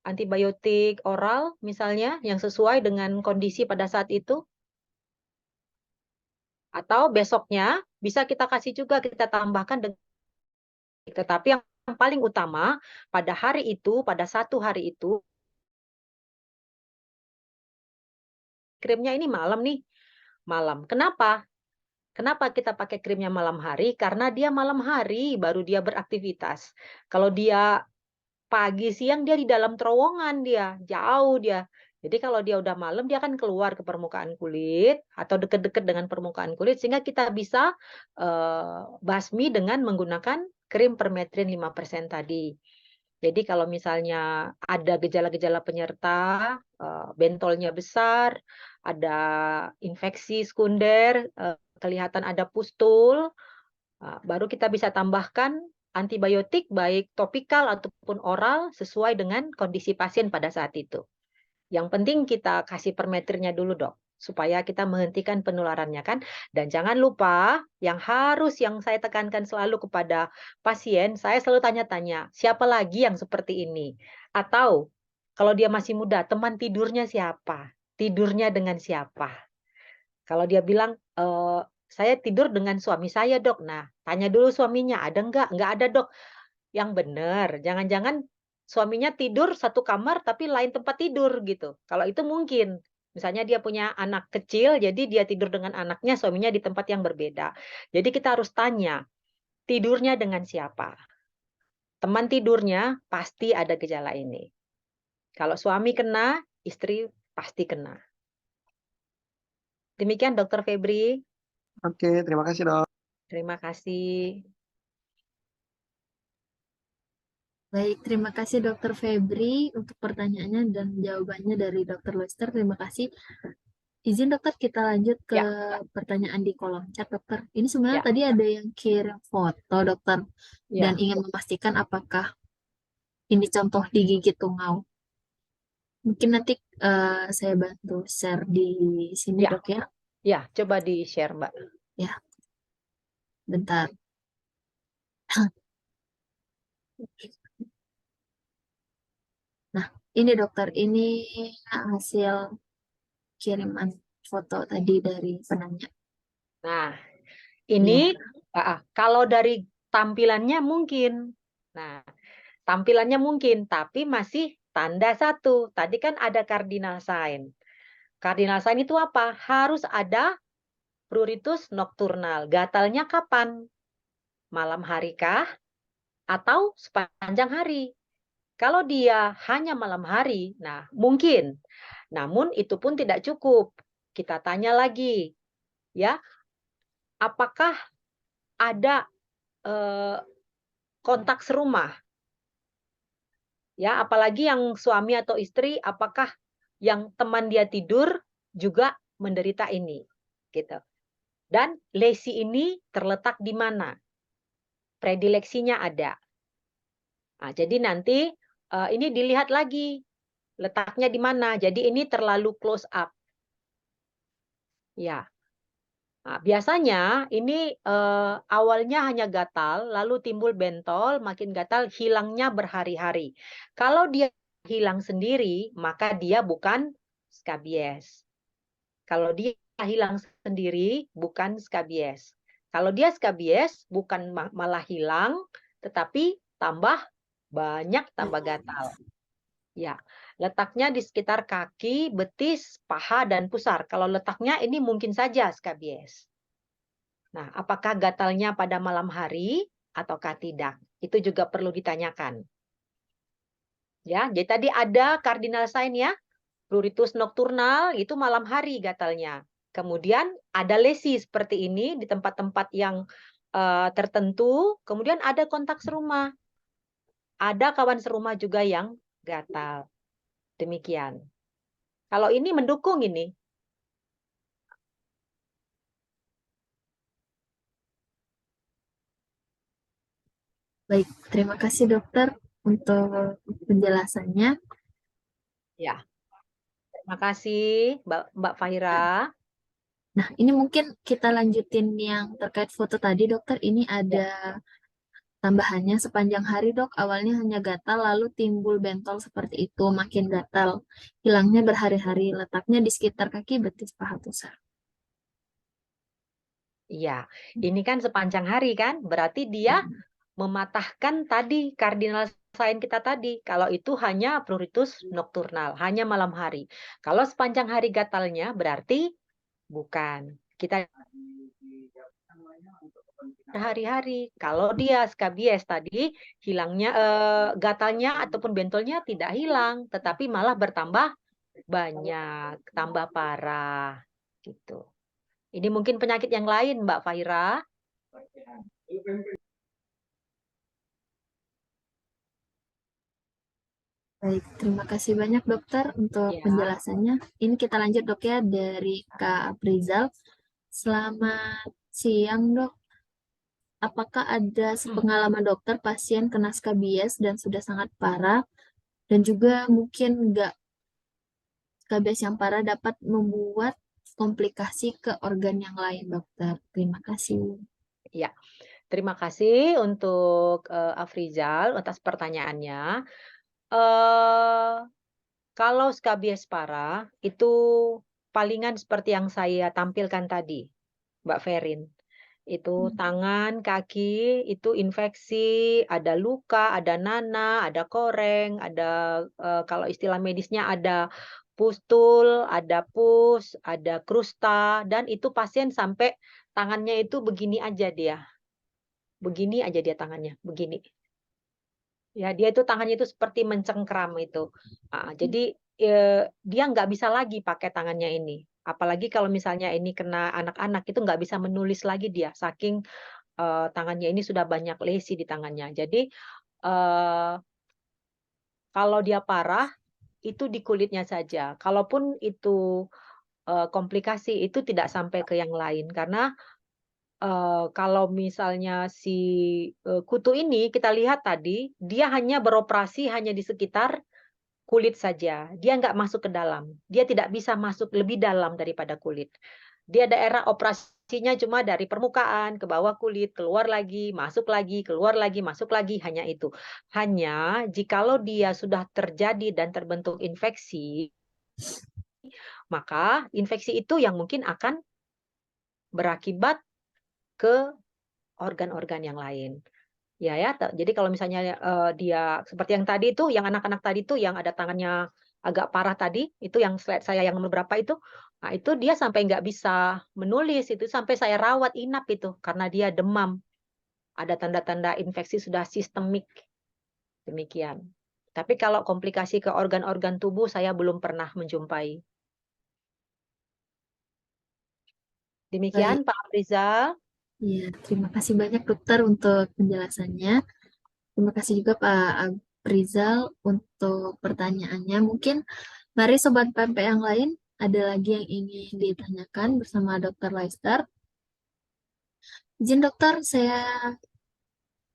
antibiotik oral misalnya yang sesuai dengan kondisi pada saat itu. Atau besoknya bisa kita kasih juga, kita tambahkan dengan, tetapi yang paling utama pada hari itu, pada satu hari itu, krimnya ini malam nih, malam. Kenapa? Kenapa kita pakai krimnya malam hari? Karena dia malam hari baru dia beraktivitas. Kalau dia pagi siang dia di dalam terowongan, dia jauh dia. Jadi kalau dia udah malam dia akan keluar ke permukaan kulit atau deket-deket dengan permukaan kulit sehingga kita bisa basmi dengan menggunakan krim permetrin 5% tadi. Jadi kalau misalnya ada gejala-gejala penyerta, bentolnya besar, ada infeksi sekunder, kelihatan ada pustul, baru kita bisa tambahkan antibiotik baik topikal ataupun oral sesuai dengan kondisi pasien pada saat itu. Yang penting kita kasih permetrinnya dulu, Dok, supaya kita menghentikan penularannya kan. Dan jangan lupa yang saya tekankan selalu kepada pasien, saya selalu tanya-tanya, siapa lagi yang seperti ini? Atau kalau dia masih muda, teman tidurnya siapa? Tidurnya dengan siapa? Kalau dia bilang, saya tidur dengan suami saya, Dok. Nah, tanya dulu suaminya, ada enggak? Enggak ada, Dok. Yang benar, jangan-jangan suaminya tidur satu kamar tapi lain tempat tidur gitu. Kalau itu mungkin. Misalnya dia punya anak kecil, jadi dia tidur dengan anaknya, suaminya di tempat yang berbeda. Jadi kita harus tanya, tidurnya dengan siapa? Teman tidurnya pasti ada gejala ini. Kalau suami kena, istri pasti kena. Demikian Dokter Febri. Oke, terima kasih dok. Terima kasih. Baik, terima kasih Dokter Febri untuk pertanyaannya dan jawabannya dari Dokter Lester. Terima kasih. Izin dokter kita lanjut ke pertanyaan di kolom chat dokter. Ini sebenarnya tadi ada yang kirim foto dokter dan ingin memastikan apakah ini contoh digigit tungau. Mungkin nanti saya bantu share di sini dok ya. Ya, coba di-share Mbak. Ya, bentar. Nah, ini dokter, ini hasil kiriman foto tadi dari penanya. Nah, ini kalau dari tampilannya mungkin. Nah, tampilannya mungkin, tapi masih tanda satu. Tadi kan ada cardinal sign. Cardinal sign itu apa? Harus ada pruritus nocturnal. Gatalnya kapan? Malam hari kah? Atau sepanjang hari? Kalau dia hanya malam hari, nah mungkin. Namun itu pun tidak cukup. Kita tanya lagi, ya, apakah ada kontak serumah? Ya, apalagi yang suami atau istri, apakah yang teman dia tidur juga menderita ini, gitu. Dan lesi ini terletak di mana? Predileksinya ada. Nah, jadi nanti ini dilihat lagi letaknya di mana. Jadi ini terlalu close up. Ya. Nah, biasanya ini awalnya hanya gatal, lalu timbul bentol, makin gatal, hilangnya berhari-hari. Kalau dia hilang sendiri, maka dia bukan skabies. Kalau dia hilang sendiri, bukan skabies. Kalau dia skabies, bukan malah hilang, tetapi tambah banyak, tambah gatal. Ya, letaknya di sekitar kaki, betis, paha, dan pusar. Kalau letaknya ini mungkin saja skabies. Nah, apakah gatalnya pada malam hari ataukah tidak? Itu juga perlu ditanyakan. Ya, jadi tadi ada cardinal sign ya, pruritus nocturnal itu malam hari gatalnya. Kemudian ada lesi seperti ini di tempat-tempat yang tertentu. Kemudian ada kontak serumah. Ada kawan serumah juga yang gatal. Demikian. Kalau ini mendukung ini. Baik, terima kasih dokter untuk penjelasannya. Ya. Makasih Mbak Fahira. Nah, ini mungkin kita lanjutin yang terkait foto tadi, dokter. Ini Ya. ada tambahannya sepanjang hari, dok. Awalnya hanya gatal, lalu timbul bentol seperti itu, makin gatal. Hilangnya berhari-hari, letaknya di sekitar kaki, betis, paha, pusar. Iya, ini kan sepanjang hari kan, berarti dia mematahkan tadi cardinal sign kita tadi. Kalau itu hanya pruritus nokturnal, hanya malam hari. Kalau sepanjang hari gatalnya berarti bukan. Kita hari-hari. Kalau dia skabies tadi hilangnya gatalnya ataupun bentolnya tidak hilang, tetapi malah bertambah banyak, tambah parah gitu. Ini mungkin penyakit yang lain, Mbak Fahira. Baik, terima kasih banyak dokter untuk Ya. penjelasannya. Ini kita lanjut dok ya dari Kak Aprizal. Selamat siang dok. Apakah ada sepengalaman dokter pasien kena skabies dan sudah sangat parah dan juga mungkin nggak skabies yang parah dapat membuat komplikasi ke organ yang lain dokter? Terima kasih. Ya, terima kasih untuk Afrizal atas pertanyaannya. Kalau skabies parah itu palingan seperti yang saya tampilkan tadi, Mbak Ferin. Itu tangan, kaki, itu infeksi, ada luka, ada nanah, ada koreng, ada kalau istilah medisnya ada pustul, ada pus, ada krusta, dan itu pasien sampai tangannya itu begini aja dia. Begini aja dia tangannya, begini. Ya, dia itu tangannya itu seperti mencengkram itu. Jadi dia nggak bisa lagi pakai tangannya ini. Apalagi kalau misalnya ini kena anak-anak itu nggak bisa menulis lagi dia, saking tangannya ini sudah banyak lesi di tangannya. Jadi kalau dia parah itu di kulitnya saja. Kalaupun itu komplikasi itu tidak sampai ke yang lain karena kalau misalnya si kutu ini kita lihat tadi, dia hanya beroperasi hanya di sekitar kulit saja. Dia nggak masuk ke dalam. Dia tidak bisa masuk lebih dalam daripada kulit. Dia daerah operasinya cuma dari permukaan ke bawah kulit, keluar lagi, keluar lagi, masuk lagi, hanya itu. Hanya jikalau dia sudah terjadi dan terbentuk infeksi, maka infeksi itu yang mungkin akan berakibat ke organ-organ yang lain. Ya ya, jadi kalau misalnya dia seperti yang tadi itu, yang anak-anak tadi itu yang ada tangannya agak parah tadi, itu yang slide saya yang nomor berapa itu, nah itu dia sampai nggak bisa menulis, itu sampai saya rawat inap itu karena dia demam. Ada tanda-tanda infeksi sudah sistemik. Demikian. Tapi kalau komplikasi ke organ-organ tubuh saya belum pernah menjumpai. Demikian Pak Rizal. Ya, terima kasih banyak dokter untuk penjelasannya. Terima kasih juga Pak Aprizal untuk pertanyaannya. Mungkin mari Sobat PMP yang lain, ada lagi yang ingin ditanyakan bersama Dokter Lester. Izin dokter, saya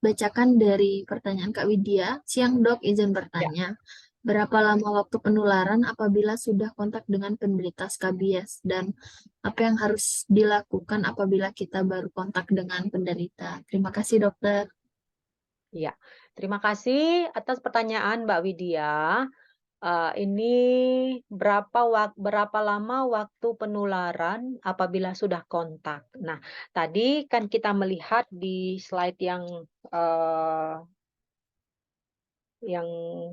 bacakan dari pertanyaan Kak Widya. Siang dok, izin bertanya. Berapa lama waktu penularan apabila sudah kontak dengan penderita skabies? Dan apa yang harus dilakukan apabila kita baru kontak dengan penderita? Terima kasih dokter. Ya, terima kasih atas pertanyaan Mbak Widya. Ini berapa lama waktu penularan apabila sudah kontak? Nah, tadi kan kita melihat di slide yang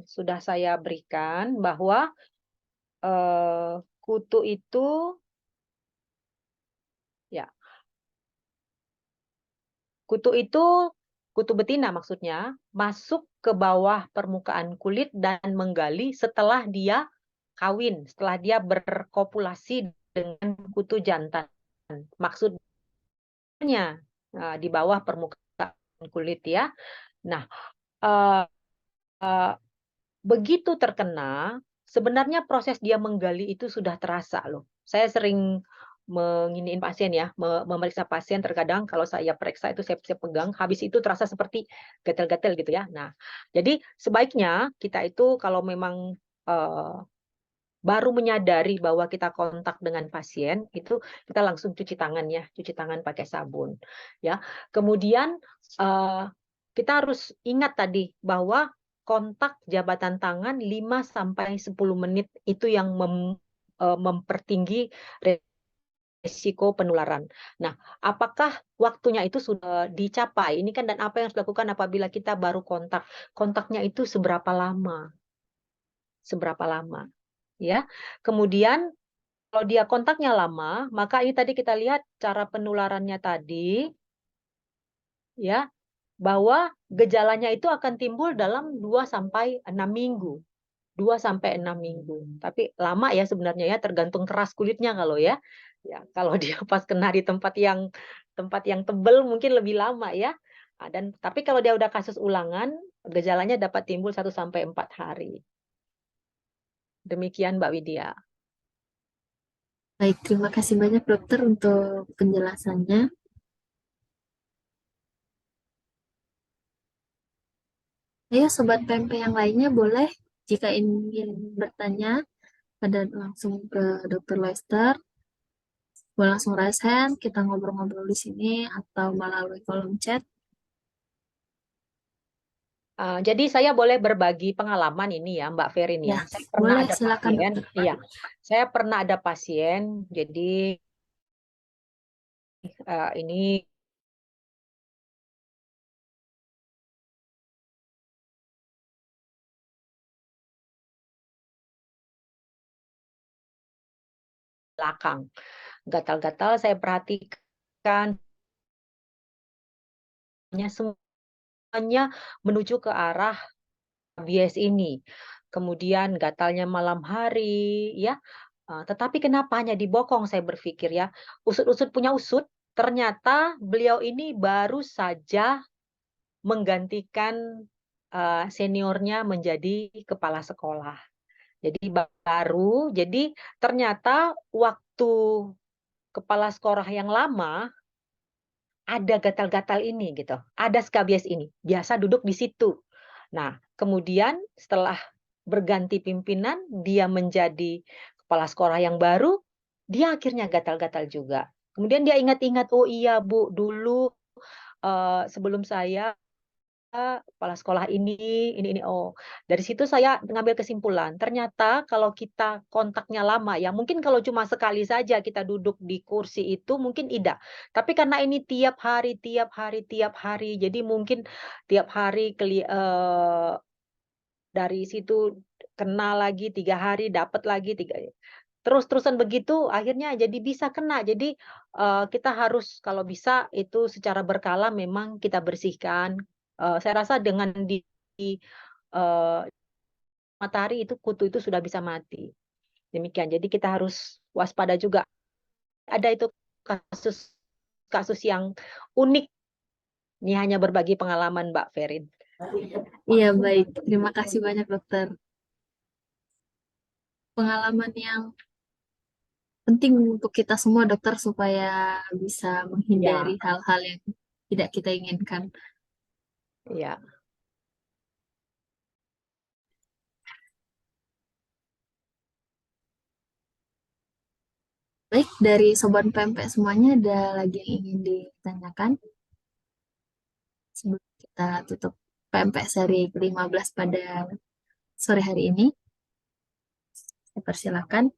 sudah saya berikan bahwa kutu itu ya kutu betina maksudnya masuk ke bawah permukaan kulit dan menggali setelah dia kawin, setelah dia berkopulasi dengan kutu jantan. Maksudnya di bawah permukaan kulit ya. Nah, begitu terkena, sebenarnya proses dia menggali itu sudah terasa loh. Saya sering menginiin pasien ya, memeriksa pasien terkadang kalau saya periksa itu saya pegang, habis itu terasa seperti gatal-gatal gitu ya. Nah, jadi sebaiknya kita itu kalau memang baru menyadari bahwa kita kontak dengan pasien, itu kita langsung cuci tangan ya, cuci tangan pakai sabun. Ya, kemudian kita harus ingat tadi bahwa kontak jabatan tangan 5-10 menit itu yang mempertinggi risiko penularan. Nah, apakah waktunya itu sudah dicapai? Ini kan, dan apa yang harus dilakukan apabila kita baru kontak? Kontaknya itu seberapa lama? Seberapa lama? Ya. Kemudian kalau dia kontaknya lama, maka ini tadi kita lihat cara penularannya tadi, ya, bahwa gejalanya itu akan timbul dalam 2-6 minggu. 2-6 minggu. Tapi lama ya sebenarnya ya, tergantung keras kulitnya kalau ya. Ya, kalau dia pas kena di tempat yang tebal mungkin lebih lama ya. Nah, tapi kalau dia udah kasus ulangan, gejalanya dapat timbul 1-4 hari. Demikian Mbak Widya. Baik, terima kasih banyak dokter untuk penjelasannya. Ayo Sobat PMP yang lainnya boleh jika ingin bertanya langsung ke Dr. Lester, boleh langsung raise hand, kita ngobrol-ngobrol di sini atau melalui kolom chat. Jadi saya boleh berbagi pengalaman ini ya Mbak Ferin ya. Ya, Saya pernah boleh, ada silakan. pasien, iya. Saya pernah ada pasien, jadi ini belakang. Gatal-gatal saya perhatikan semuanya menuju ke arah rabies ini. Kemudian gatalnya malam hari ya. Tetapi kenapa hanya di bokong, saya berpikir ya. Usut-usut punya usut, ternyata beliau ini baru saja menggantikan seniornya menjadi kepala sekolah. Jadi baru, jadi ternyata waktu kepala sekolah yang lama ada gatal-gatal ini gitu, ada skabies ini, biasa duduk di situ. Nah, kemudian setelah berganti pimpinan, dia menjadi kepala sekolah yang baru, dia akhirnya gatal-gatal juga. Kemudian dia ingat-ingat, oh iya Bu, dulu sebelum saya kepala sekolah ini, oh. Dari situ saya mengambil kesimpulan, ternyata kalau kita kontaknya lama ya, mungkin kalau cuma sekali saja kita duduk di kursi itu mungkin tidak. Tapi karena ini tiap hari, jadi mungkin tiap hari dari situ kena lagi 3 hari, dapat lagi 3, terus-terusan begitu akhirnya jadi bisa kena. Jadi, kita harus kalau bisa itu secara berkala memang kita bersihkan. Saya rasa dengan eee, matahari itu kutu itu sudah bisa mati. Demikian, jadi kita harus waspada juga. Ada itu kasus kasus yang unik. Ini hanya berbagi pengalaman Mbak Ferin. Iya, baik. Terima kasih banyak dokter. Pengalaman yang penting untuk kita semua dokter supaya bisa menghindari hal-hal yang tidak kita inginkan. Iya. Baik, dari Sobat PMP semuanya ada lagi yang ingin ditanyakan? Sebelum kita tutup PMP seri ke-15 pada sore hari ini, saya persilakan.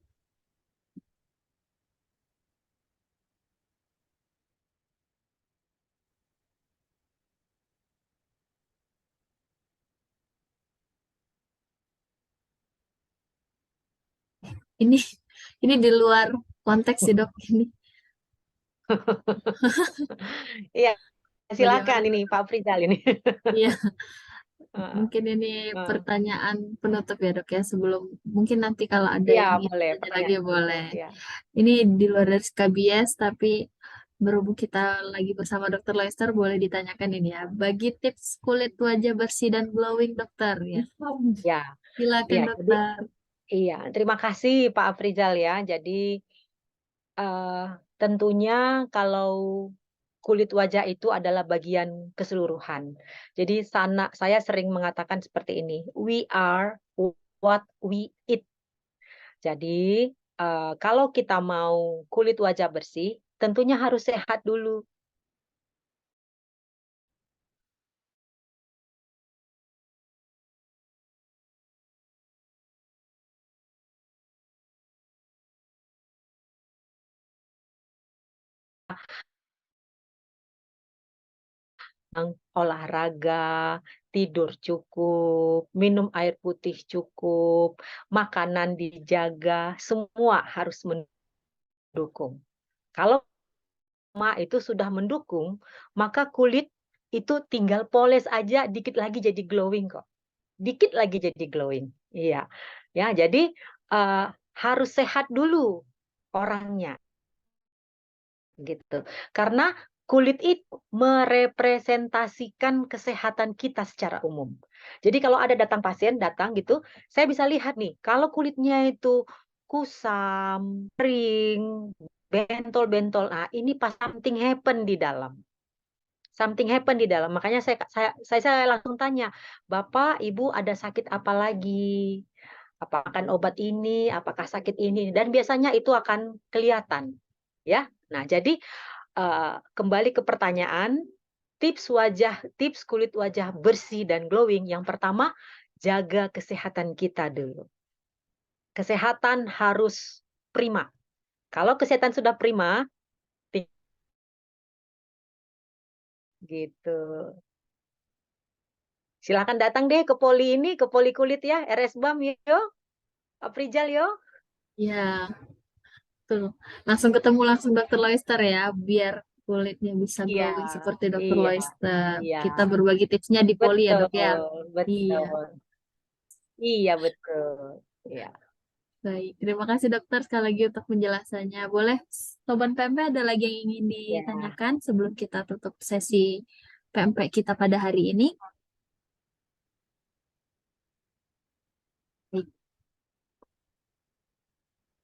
Ini di luar konteks sih dok ini. Iya, silakan Bagaimana? ini Pak Frizal ini. Iya, Heeh. mungkin ini Heeh. pertanyaan penutup ya dok ya, sebelum mungkin nanti kalau ada Iya, yang ingin boleh tanya lagi pertanyaan boleh. penutup, ya. Ini di luar dari skabies, tapi berhubung kita lagi bersama Dokter Lester, boleh ditanyakan ini ya. Bagi tips kulit wajah bersih dan glowing dokter ya. Ya, Silakan ya, jadi dokter. iya, terima kasih Pak Afrizal ya. Jadi tentunya kalau kulit wajah itu adalah bagian keseluruhan. Jadi saya sering mengatakan seperti ini, we are what we eat. Jadi, kalau kita mau kulit wajah bersih, tentunya harus sehat dulu. Olahraga, tidur cukup, minum air putih cukup, makanan dijaga, semua harus mendukung. Kalau itu sudah mendukung, maka kulit itu tinggal poles aja, dikit lagi jadi glowing kok. Dikit lagi jadi glowing. Iya. Ya, jadi harus sehat dulu orangnya. Gitu. Karena kulit itu merepresentasikan kesehatan kita secara umum. Jadi kalau ada pasien datang gitu, saya bisa lihat nih, kalau kulitnya itu kusam, kering, bentol-bentol, nah ini pas something happen di dalam. Something happen di dalam. Makanya saya langsung tanya, "Bapak, Ibu ada sakit apa lagi? Apa makan obat ini? Apakah sakit ini?" Dan biasanya itu akan kelihatan, ya. Nah, jadi kembali ke pertanyaan, tips kulit wajah bersih dan glowing, yang pertama, jaga kesehatan kita dulu. Kesehatan harus prima. Kalau kesehatan sudah prima, gitu. Silakan datang deh ke poli kulit ya, RS-BAM yo, Aprijal yo. Ya, tuh. Langsung ketemu langsung Dokter Loister ya, biar kulitnya bisa Iya, glowing seperti Dokter iya, Loister. iya. Kita berbagi tipsnya di poli ya, Dok ya. Betul, Iya, betul. Iya, betul. Iya. baik. Terima kasih dokter sekali lagi untuk penjelasannya. Boleh, Sobat PMP ada lagi yang ingin Ya. ditanyakan sebelum kita tutup sesi PMP kita pada hari ini? Baik.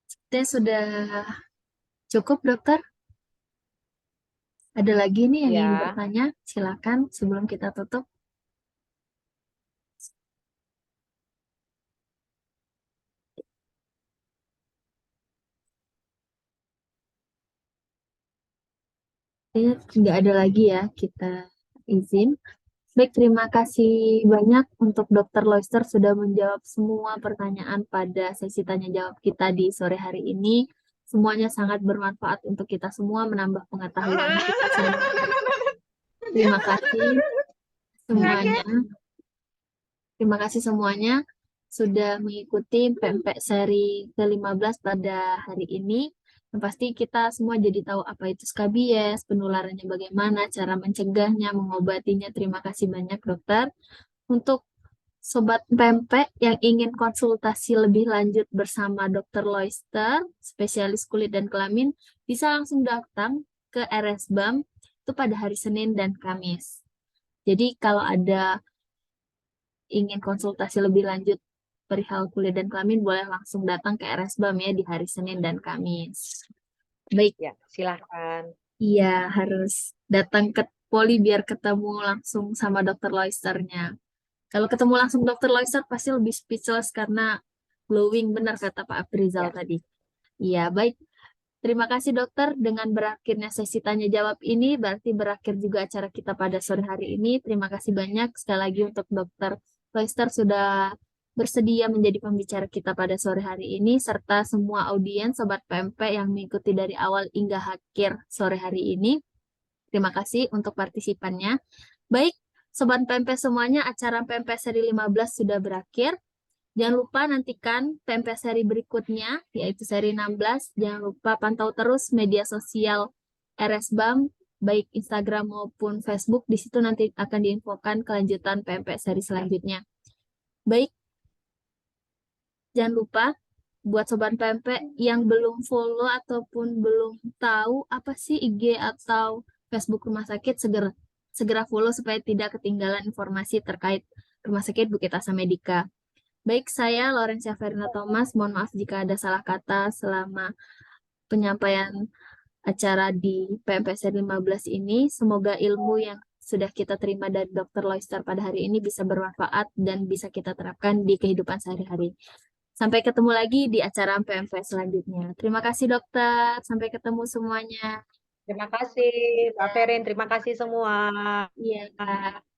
Sepertinya sudah cukup, dokter. Ada lagi nih yang ingin Ya. bertanya? Silakan sebelum kita tutup. Nggak ada lagi ya, kita izin. Baik, terima kasih banyak untuk Dr. Loister sudah menjawab semua pertanyaan pada sesi tanya jawab kita di sore hari ini. Semuanya sangat bermanfaat untuk kita semua, menambah pengetahuan kita semua. Terima kasih semuanya. Terima kasih semuanya sudah mengikuti PMP seri ke-15 pada hari ini. Yang pasti kita semua jadi tahu apa itu skabies, penularannya bagaimana, cara mencegahnya, mengobatinya. Terima kasih banyak dokter. Untuk Sobat PMP yang ingin konsultasi lebih lanjut bersama Dr. Loister, spesialis kulit dan kelamin, bisa langsung datang ke RS-BAM itu pada hari Senin dan Kamis. Jadi kalau ada ingin konsultasi lebih lanjut perihal kulit dan kelamin, boleh langsung datang ke RS-BAM ya di hari Senin dan Kamis. Baik. Ya, silahkan. Iya, harus datang ke poli biar ketemu langsung sama Dr. Loisternya. Kalau ketemu langsung Dr. Loister pasti lebih speechless karena glowing, benar kata Pak Aprizal Ya. tadi. Iya, baik. Terima kasih dokter. Dengan berakhirnya sesi tanya jawab ini, berarti berakhir juga acara kita pada sore hari ini. Terima kasih banyak sekali lagi untuk Dr. Loister sudah bersedia menjadi pembicara kita pada sore hari ini, serta semua audiens Sobat PMP yang mengikuti dari awal hingga akhir sore hari ini. Terima kasih untuk partisipannya. Baik, Sobat PMP semuanya, acara PMP seri 15 sudah berakhir. Jangan lupa nantikan PMP seri berikutnya, yaitu seri 16. Jangan lupa pantau terus media sosial RS-BAM, baik Instagram maupun Facebook. Di situ nanti akan diinfokan kelanjutan PMP seri selanjutnya. Baik, jangan lupa buat Sobat PMP yang belum follow ataupun belum tahu apa sih IG atau Facebook rumah sakit, segera follow supaya tidak ketinggalan informasi terkait Rumah Sakit Bukit Asa Medika. Baik, saya Laurencia Verna Thomas. Mohon maaf jika ada salah kata selama penyampaian acara di PMPS 15 ini. Semoga ilmu yang sudah kita terima dari Dr. Loister pada hari ini bisa bermanfaat dan bisa kita terapkan di kehidupan sehari-hari. Sampai ketemu lagi di acara PMP selanjutnya. Terima kasih dokter. Sampai ketemu semuanya. Terima kasih, Mbak Ferin. Terima kasih semua. Iya, Kak.